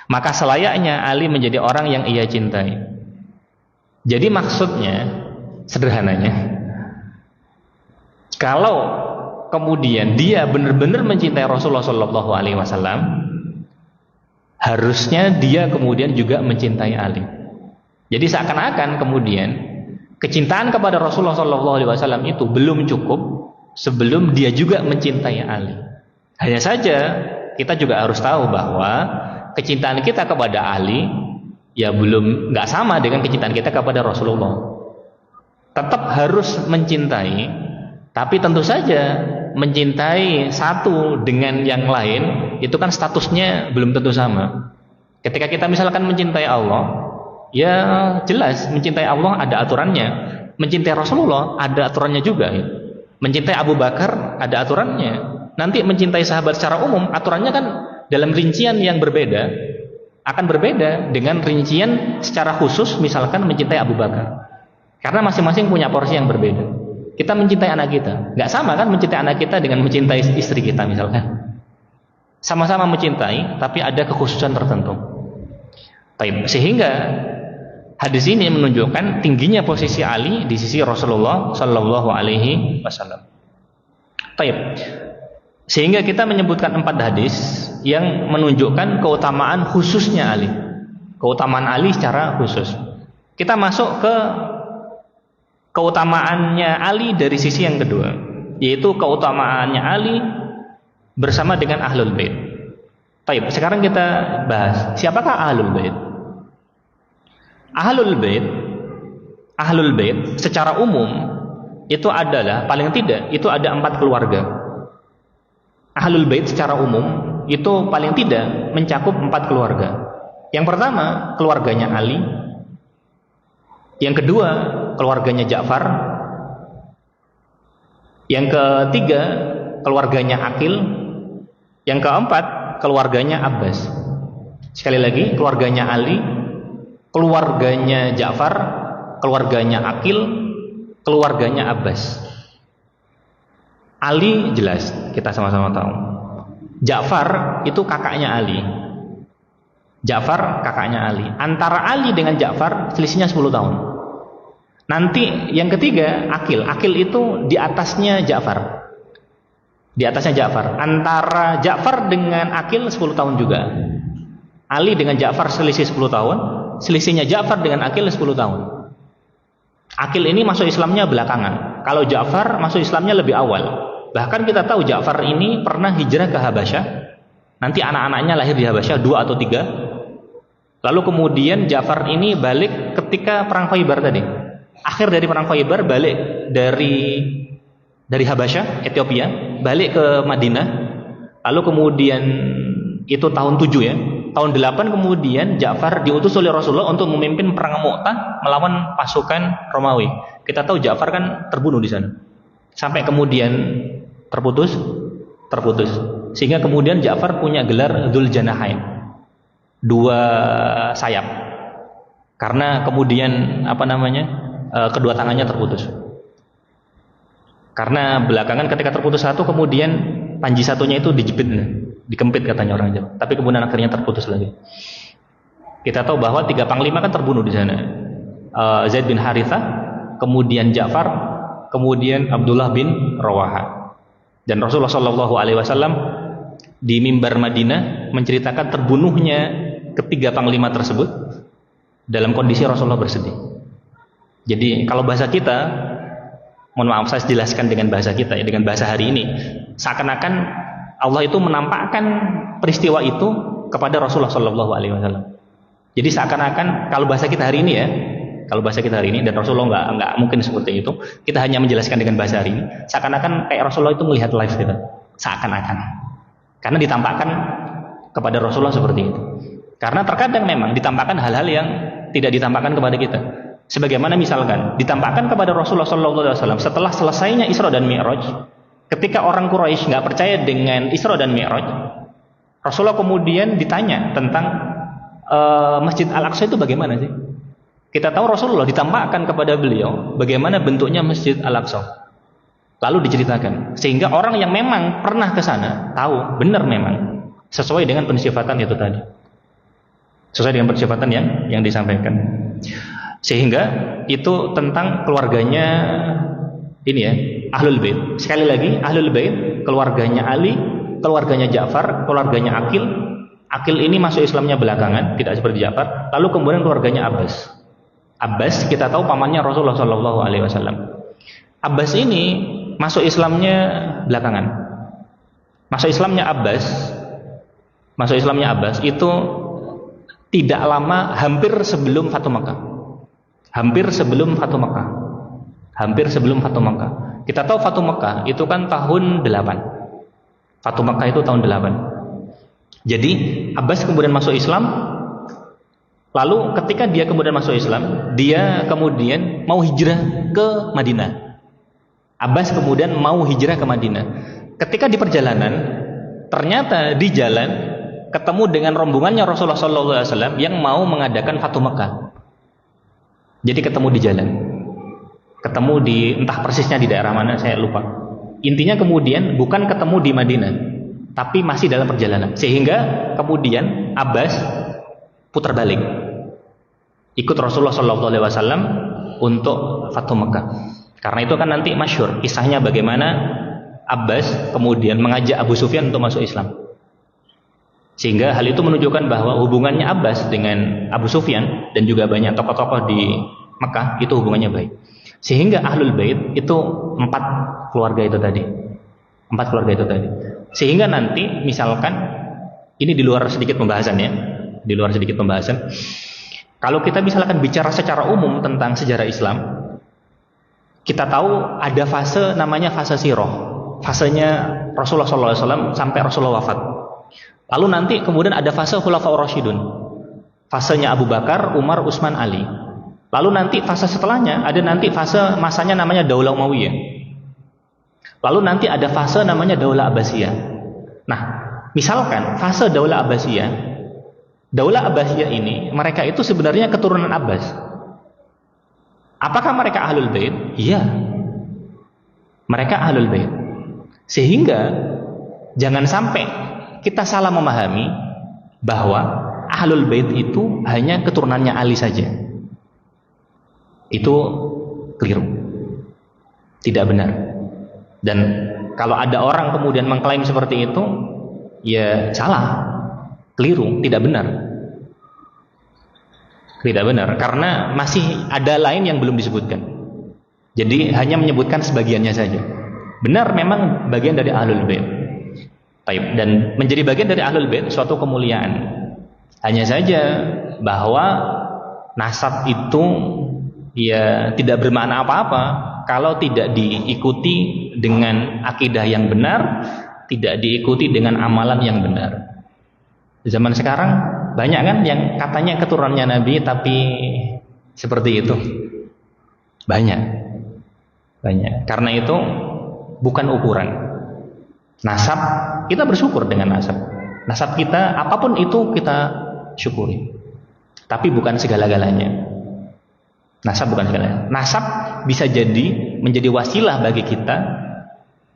maka selayaknya Ali menjadi orang yang ia cintai. Jadi maksudnya sederhananya, kalau kemudian dia benar-benar mencintai Rasulullah Shallallahu Alaihi Wasallam, harusnya dia kemudian juga mencintai Ali. Jadi seakan-akan kemudian kecintaan kepada Rasulullah Shallallahu Alaihi Wasallam itu belum cukup sebelum dia juga mencintai Ali. Hanya saja kita juga harus tahu bahwa kecintaan kita kepada Ali ya belum nggak sama dengan kecintaan kita kepada Rasulullah. Tetap harus mencintai, tapi tentu saja mencintai satu dengan yang lain itu kan statusnya belum tentu sama. Ketika kita misalkan mencintai Allah, ya jelas mencintai Allah ada aturannya. Mencintai Rasulullah ada aturannya juga. Mencintai Abu Bakar ada aturannya. Nanti mencintai sahabat secara umum aturannya kan dalam rincian yang berbeda, akan berbeda dengan rincian secara khusus misalkan mencintai Abu Bakar. Karena masing-masing punya porsi yang berbeda. Kita mencintai anak kita, nggak sama kan mencintai anak kita dengan mencintai istri kita misalkan. Sama-sama mencintai, tapi ada kekhususan tertentu. Sehingga hadis ini menunjukkan tingginya posisi Ali di sisi Rasulullah Shallallahu Alaihi Wasallam. Sehingga kita menyebutkan 4 hadis yang menunjukkan keutamaan khususnya Ali, keutamaan Ali secara khusus. Kita masuk ke keutamaannya Ali dari sisi yang kedua, yaitu keutamaannya Ali bersama dengan Ahlul Bait. Sekarang kita bahas siapakah Ahlul Bait. Ahlul Bait secara umum itu adalah paling tidak itu ada 4 keluarga. Ahlul Bait secara umum itu paling tidak mencakup 4 keluarga. Yang pertama keluarganya Ali, yang kedua keluarganya Ja'far, yang ketiga keluarganya Aqil, yang keempat keluarganya Abbas. Sekali lagi, keluarganya Ali, keluarganya Ja'far, keluarganya Aqil, keluarganya Abbas. Ali jelas kita sama-sama tahu. Ja'far itu kakaknya Ali. Ja'far kakaknya Ali. Antara Ali dengan Ja'far selisihnya 10 tahun. Nanti yang ketiga Aqil. Aqil itu di atasnya Ja'far. Di atasnya Ja'far. Antara Ja'far dengan Aqil 10 tahun juga. Ali dengan Ja'far selisih 10 tahun. Selisihnya Ja'far dengan Aqil 10 tahun. Aqil ini masuk Islamnya belakangan. Kalau Ja'far masuk Islamnya lebih awal. Bahkan kita tahu Ja'far ini pernah hijrah ke Habasyah. Nanti anak-anaknya lahir di Habasyah 2 atau 3. Lalu kemudian Ja'far ini balik ketika perang Khaybar tadi. Akhir dari perang Khaybar balik dari Habasyah, Ethiopia, balik ke Madinah. Lalu kemudian itu tahun 7 ya. Tahun 8 kemudian Ja'far diutus oleh Rasulullah untuk memimpin perang Mu'tah melawan pasukan Romawi. Kita tahu Ja'far kan terbunuh di sana. Sampai kemudian terputus. Sehingga kemudian Ja'far punya gelar Dzul Janahain. 2 sayap. Karena kemudian kedua tangannya terputus. Karena belakangan ketika terputus satu, kemudian panji satunya itu dijepit, dikempit katanya orang Jawa. Tapi kemudian akhirnya terputus lagi. Kita tahu bahwa 3 panglima kan terbunuh di sana. Zaid bin Harithah, kemudian Ja'far, kemudian Abdullah bin Rawaha. Dan Rasulullah Shallallahu Alaihi Wasallam di mimbar Madinah menceritakan terbunuhnya ketiga panglima tersebut dalam kondisi Rasulullah bersedih. Jadi kalau bahasa kita, mohon maaf saya jelaskan dengan bahasa kita ya, dengan bahasa hari ini, seakan-akan Allah itu menampakkan peristiwa itu kepada Rasulullah Shallallahu Alaihi Wasallam. Jadi seakan-akan kalau bahasa kita hari ini ya, kalau bahasa kita hari ini, dan Rasulullah nggak mungkin seperti itu, kita hanya menjelaskan dengan bahasa hari ini, seakan-akan kayak Rasulullah itu melihat live gitu, seakan-akan, karena ditampakkan kepada Rasulullah seperti itu. Karena terkadang memang ditampakkan hal-hal yang tidak ditampakkan kepada kita. Sebagaimana misalkan ditampakkan kepada Rasulullah SAW setelah selesainya Isra dan Mi'raj, ketika orang Quraisy nggak percaya dengan Isra dan Mi'raj, Rasulullah kemudian ditanya tentang Masjid Al-Aqsa itu bagaimana sih? Kita tahu Rasulullah ditampakkan kepada beliau bagaimana bentuknya Masjid Al-Aqsa. Lalu diceritakan sehingga orang yang memang pernah ke sana tahu benar memang sesuai dengan pensifatan itu tadi. Sesuai dengan pensifatan yang disampaikan. Sehingga itu tentang keluarganya ini ya, Ahlul Bait. Sekali lagi, Ahlul Bait, keluarganya Ali, keluarganya Ja'far, keluarganya Aqil. Aqil ini masuk Islamnya belakangan, tidak seperti Ja'far. Lalu kemudian keluarganya Abbas. Abbas kita tahu pamannya Rasulullah Shallallahu Alaihi Wasallam. Abbas ini masuk Islamnya belakangan. Masuk Islamnya Abbas itu tidak lama, hampir sebelum Fatu Makkah. Hampir sebelum Fatu Makkah. Kita tahu Fatu Makkah itu kan tahun 8. Fatu Makkah itu tahun 8. Jadi Abbas kemudian masuk Islam. Lalu ketika dia kemudian masuk Islam, dia kemudian mau hijrah ke Madinah. Abbas kemudian mau hijrah ke Madinah. Ketika di perjalanan, ternyata di jalan ketemu dengan rombongannya Rasulullah SAW yang mau mengadakan Fatu Makkah. Jadi ketemu di jalan, ketemu di entah persisnya di daerah mana saya lupa. Intinya kemudian bukan ketemu di Madinah, tapi masih dalam perjalanan. Sehingga kemudian Abbas putar balik, ikut Rasulullah SAW untuk Fatu Makkah. Karena itu kan nanti masyhur kisahnya bagaimana Abbas kemudian mengajak Abu Sufyan untuk masuk Islam. Sehingga hal itu menunjukkan bahwa hubungannya Abbas dengan Abu Sufyan dan juga banyak tokoh-tokoh di Mekah itu hubungannya baik. Sehingga Ahlul Bait itu 4 keluarga itu tadi. Sehingga nanti misalkan ini di luar sedikit pembahasan ya. Kalau kita misalkan bicara secara umum tentang sejarah Islam, kita tahu ada fase namanya fase sirah, fasenya Rasulullah SAW sampai Rasulullah wafat. Lalu nanti kemudian ada fase Khulafaur Rasyidun, fasenya Abu Bakar, Umar, Utsman, Ali. Lalu nanti fase setelahnya ada nanti fase masanya namanya Daulah Umayyah. Lalu nanti ada fase namanya Daulah Abbasiyah. Nah, misalkan fase Daulah Abbasiyah ini mereka itu sebenarnya keturunan Abbas. Apakah mereka Ahlul Bait? Iya. Mereka Ahlul Bait. Sehingga jangan sampai kita salah memahami bahwa Ahlul Bait itu hanya keturunannya Ali saja. Itu keliru. Tidak benar. Dan kalau ada orang kemudian mengklaim seperti itu, ya salah. Keliru, tidak benar. Tidak benar, karena masih ada lain yang belum disebutkan. Jadi hanya menyebutkan sebagiannya saja. Benar memang bagian dari Ahlul Bait. Baik, dan menjadi bagian dari Ahlul Bait suatu kemuliaan. Hanya saja bahwa nasab itu ya tidak bermakna apa-apa kalau tidak diikuti dengan akidah yang benar, tidak diikuti dengan amalan yang benar. Zaman sekarang banyak kan yang katanya keturunannya Nabi tapi seperti itu. Banyak. Karena itu bukan ukuran. Nasab, kita bersyukur dengan nasab. Nasab kita apapun itu kita syukuri. Tapi bukan segala-galanya. Nasab bukan segalanya. Nasab bisa jadi menjadi wasilah bagi kita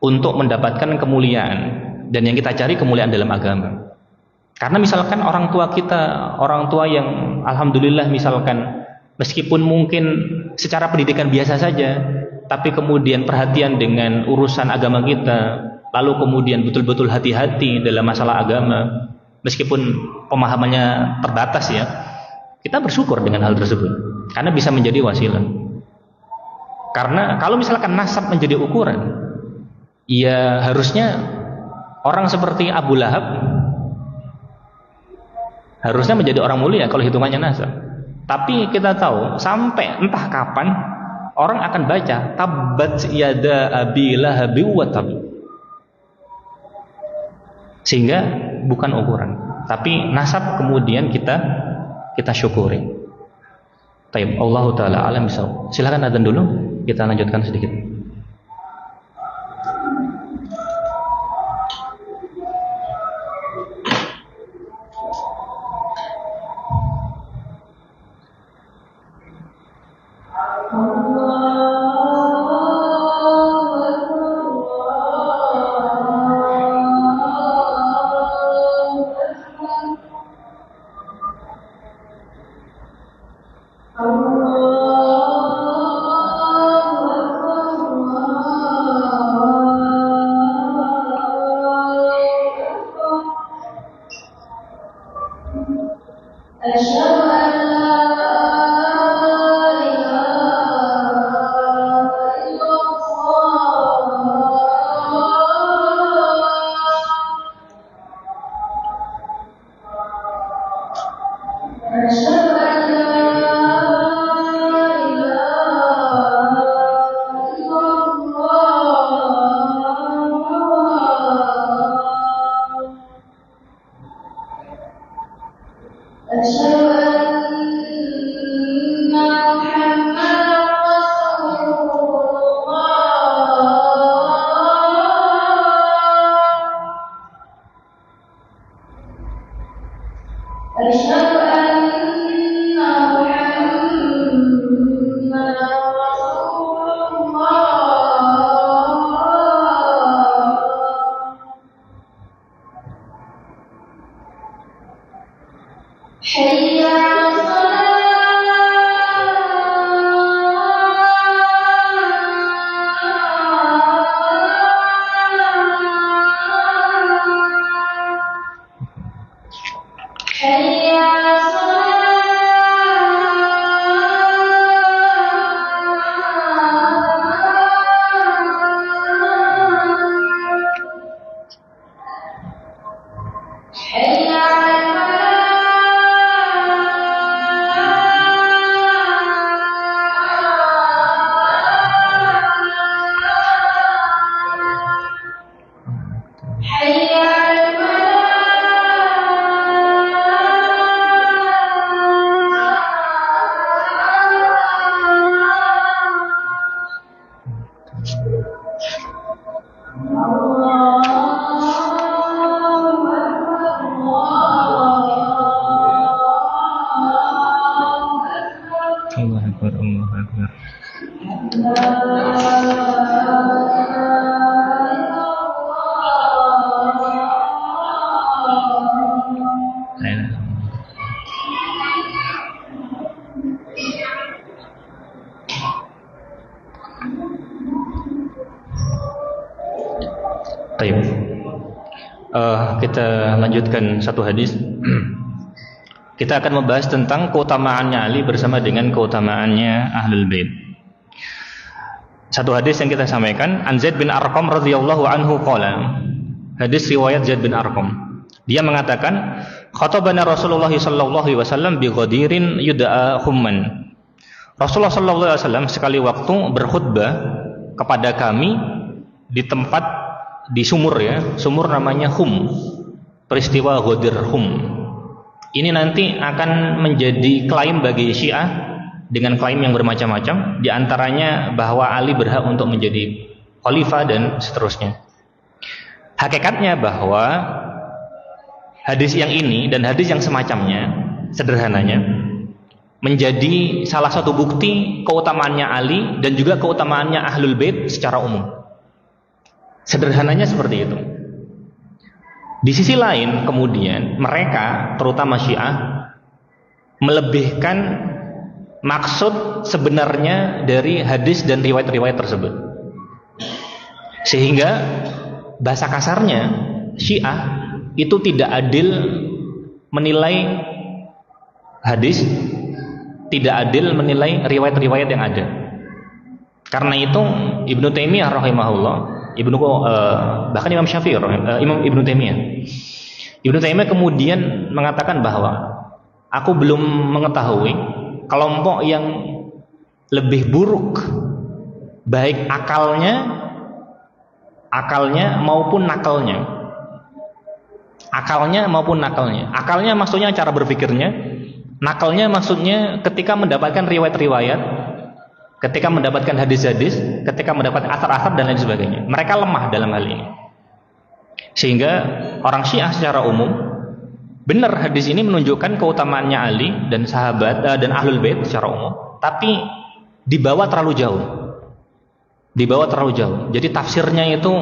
untuk mendapatkan kemuliaan, dan yang kita cari kemuliaan dalam agama. Karena misalkan orang tua kita, orang tua yang alhamdulillah misalkan meskipun mungkin secara pendidikan biasa saja, tapi kemudian perhatian dengan urusan agama kita, lalu kemudian betul-betul hati-hati dalam masalah agama, meskipun pemahamannya terbatas ya, kita bersyukur dengan hal tersebut, karena bisa menjadi wasilah. Karena kalau misalkan nasab menjadi ukuran, ya harusnya orang seperti Abu Lahab harusnya menjadi orang mulia kalau hitungannya nasab. Tapi kita tahu sampai entah kapan orang akan baca tabbat yada abi lahab wa tab, sehingga bukan ukuran, tapi nasab kemudian kita syukuri. Taib, Allah taala alam bisawab. Silakan adzan dulu, kita lanjutkan sedikit. Kita lanjutkan satu hadis. Kita akan membahas tentang keutamaannya Ali bersama dengan keutamaannya Ahlul Bait. Satu hadis yang kita sampaikan, an Zaid bin Arqam radhiyallahu anhu qala. Hadis riwayat Zaid bin Arqam. Dia mengatakan, khatabana Rasulullah sallallahu alaihi wasallam bi Ghadirin yud'a Humman. Rasulullah sallallahu alaihi wasallam sekali waktu berkhutbah kepada kami di tempat, di sumur ya, sumur namanya Hum. Peristiwa Ghadir Hum. Ini nanti akan menjadi klaim bagi Syiah dengan klaim yang bermacam-macam, di antaranya bahwa Ali berhak untuk menjadi khalifah dan seterusnya. Hakikatnya bahwa hadis yang ini dan hadis yang semacamnya, sederhananya, menjadi salah satu bukti keutamaannya Ali dan juga keutamaannya Ahlul Bait secara umum. Sederhananya seperti itu. Di sisi lain kemudian mereka, terutama Syiah, melebihkan maksud sebenarnya dari hadis dan riwayat-riwayat tersebut. Sehingga bahasa kasarnya Syiah itu tidak adil menilai hadis, tidak adil menilai riwayat-riwayat yang ada. Karena itu Ibnu Taimiyah rahimahullah, bahkan Imam Syafi'i, Imam Ibnu Taimiyah kemudian mengatakan bahwa aku belum mengetahui kelompok yang lebih buruk, baik akalnya maupun nakalnya. Akalnya maksudnya cara berpikirnya, nakalnya maksudnya ketika mendapatkan riwayat-riwayat, ketika mendapatkan hadis-hadis, ketika mendapatkan asar-asar dan lain sebagainya. Mereka lemah dalam hal ini. Sehingga orang Syiah secara umum, benar hadis ini menunjukkan keutamaannya Ali dan sahabat dan ahlul bait secara umum, tapi dibawa terlalu jauh. Jadi tafsirnya itu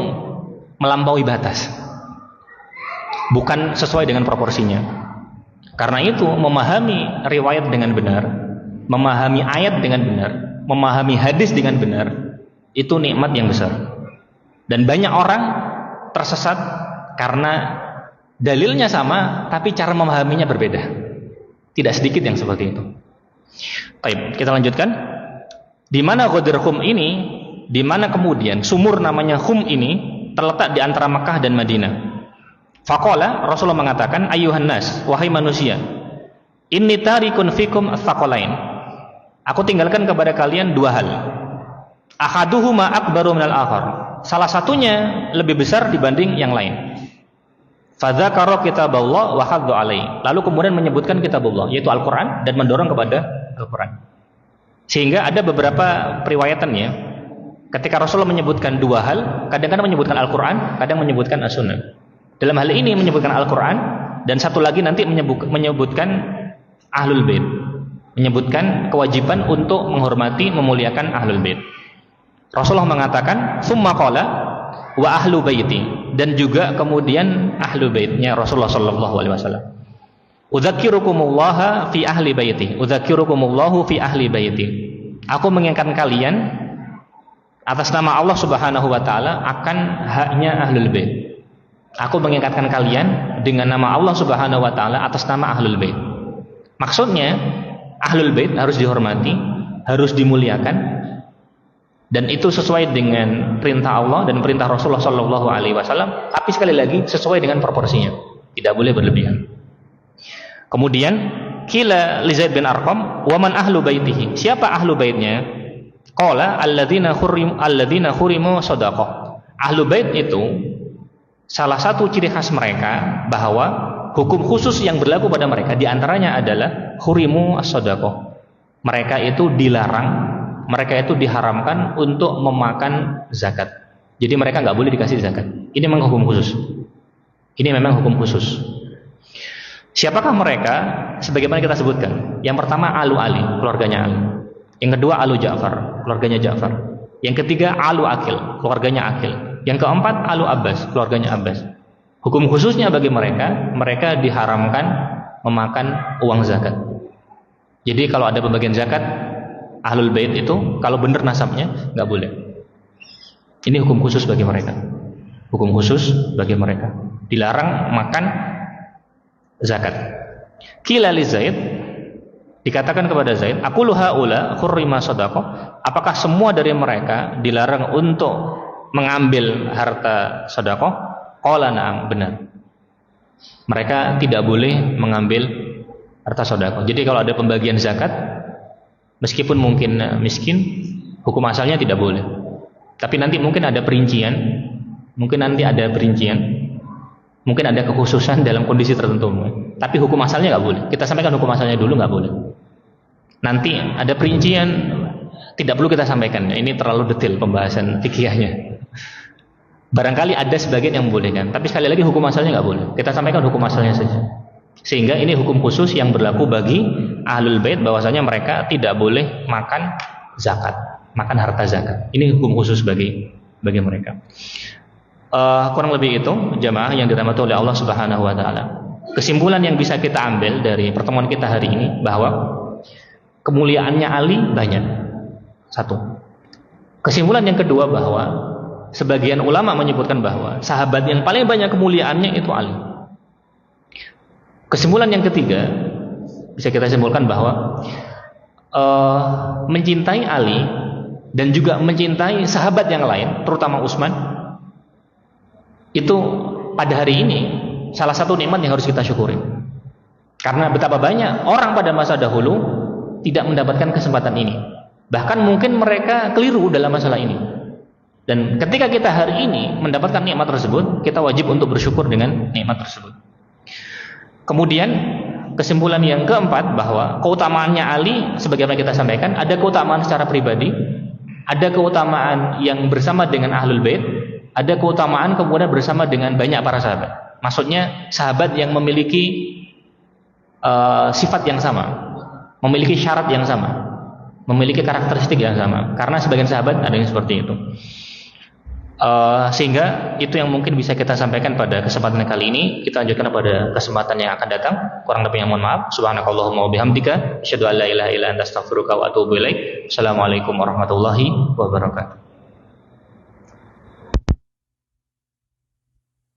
melampaui batas, bukan sesuai dengan proporsinya. Karena itu memahami riwayat dengan benar, memahami ayat dengan benar, memahami hadis dengan benar, itu nikmat yang besar. Dan banyak orang tersesat karena dalilnya sama, tapi cara memahaminya berbeda. Tidak sedikit yang seperti itu. Baik, kita lanjutkan. Di mana Ghadir Khum ini, di mana kemudian sumur namanya Khum ini terletak di antara Makkah dan Madinah. Faqala, Rasulullah mengatakan, ayyuhan nas, wahai manusia, inni tarikun fikum ats-tsaqalain. Aku tinggalkan kepada kalian dua hal. Ahaduhuma akbaru minal akhar. Salah satunya lebih besar dibanding yang lain. Fadzakara kitaballah wa haddu alaihi. Lalu kemudian menyebutkan kitabullah, yaitu Al-Qur'an, dan mendorong kepada Al-Qur'an. Sehingga ada beberapa periwayatannya, ketika Rasulullah menyebutkan dua hal, kadang-kadang menyebutkan Al-Qur'an, kadang menyebutkan As-Sunnah. Dalam hal ini menyebutkan Al-Qur'an, dan satu lagi nanti menyebutkan Ahlul Bait, menyebutkan kewajiban untuk menghormati, memuliakan Ahlul Bait. Rasulullah mengatakan, "Tsumma qala wa ahlu baiti," dan juga kemudian ahlu baitnya Rasulullah sallallahu alaihi wasallam. Udzakirukumullah fi ahli baiti, udzakirukumullahu fi ahli baiti. Aku mengingatkan kalian atas nama Allah Subhanahu wa taala akan haknya ahlul bait. Aku mengingatkan kalian dengan nama Allah Subhanahu wa taala atas nama ahlul bait. Maksudnya ahlul bait harus dihormati, harus dimuliakan. Dan itu sesuai dengan perintah Allah dan perintah Rasulullah sallallahu alaihi wasallam, tapi sekali lagi sesuai dengan proporsinya. Tidak boleh berlebihan. Kemudian qila li Zaid bin Arqam, "Wa man ahlu baitihi?" Siapa ahlu baitnya? Qala alladzina khurimu shadaqah. Ahlu bait itu salah satu ciri khas mereka bahwa hukum khusus yang berlaku pada mereka di antaranya adalah khurimu as-shadaqah. Mereka itu dilarang, mereka itu diharamkan untuk memakan zakat. Jadi mereka nggak boleh dikasih zakat. Ini memang hukum khusus. Siapakah mereka? Sebagaimana kita sebutkan. Yang pertama Alu Ali, keluarganya Ali. Yang kedua Alu Ja'far, keluarganya Ja'far. Yang ketiga Alu Aqil, keluarganya Aqil. Yang keempat Alu Abbas, keluarganya Abbas. Hukum khususnya bagi mereka diharamkan memakan uang zakat. Jadi kalau ada pembagian zakat, Ahlul Bait itu kalau benar nasabnya nggak boleh. Ini hukum khusus bagi mereka. Hukum khusus bagi mereka. Dilarang makan zakat. Qila li Zaid, dikatakan kepada Zaid, aqulu haula khurrima shadaqah. Apakah semua dari mereka dilarang untuk mengambil harta sedekah? Qala na'am, benar. Mereka tidak boleh mengambil harta sedekah. Jadi kalau ada pembagian zakat, meskipun mungkin miskin, hukum asalnya tidak boleh. Tapi nanti mungkin ada perincian, mungkin ada kekhususan dalam kondisi tertentu. Tapi hukum asalnya nggak boleh. Kita sampaikan hukum asalnya dulu, nggak boleh. Nanti ada perincian, tidak perlu kita sampaikan. Ini terlalu detail pembahasan fikihnya. Barangkali ada sebagian yang membolehkan, tapi sekali lagi hukum asalnya nggak boleh. Kita sampaikan hukum asalnya saja. Sehingga ini hukum khusus yang berlaku bagi Ahlul Bait, bahwasanya mereka tidak boleh makan zakat, makan harta zakat. Ini hukum khusus bagi mereka. Kurang lebih itu jamaah yang dirahmati oleh Allah Subhanahu wa taala. Kesimpulan yang bisa kita ambil dari pertemuan kita hari ini bahwa kemuliaannya Ali banyak. Satu. Kesimpulan yang kedua bahwa sebagian ulama menyebutkan bahwa sahabat yang paling banyak kemuliaannya itu Ali. Kesimpulan yang ketiga bisa kita simpulkan bahwa mencintai Ali dan juga mencintai sahabat yang lain, terutama Utsman, itu pada hari ini salah satu nikmat yang harus kita syukuri. Karena betapa banyak orang pada masa dahulu tidak mendapatkan kesempatan ini. Bahkan mungkin mereka keliru dalam masalah ini. Dan ketika kita hari ini mendapatkan nikmat tersebut, kita wajib untuk bersyukur dengan nikmat tersebut. Kemudian kesimpulan yang keempat bahwa keutamaannya Ali sebagaimana kita sampaikan, ada keutamaan secara pribadi, ada keutamaan yang bersama dengan Ahlul Bait, ada keutamaan kemudian bersama dengan banyak para sahabat. Maksudnya sahabat yang memiliki sifat yang sama, memiliki syarat yang sama, memiliki karakteristik yang sama. Karena sebagian sahabat ada yang seperti itu. Sehingga itu yang mungkin bisa kita sampaikan pada kesempatan kali ini. Kita lanjutkan pada kesempatan yang akan datang. Kurang lebihnya mohon maaf. Subhanakallahumma wa bihamdika asyhadu an la ilaha illa anta astaghfiruka wa atubu ilaik. Assalamualaikum warahmatullahi wabarakatuh.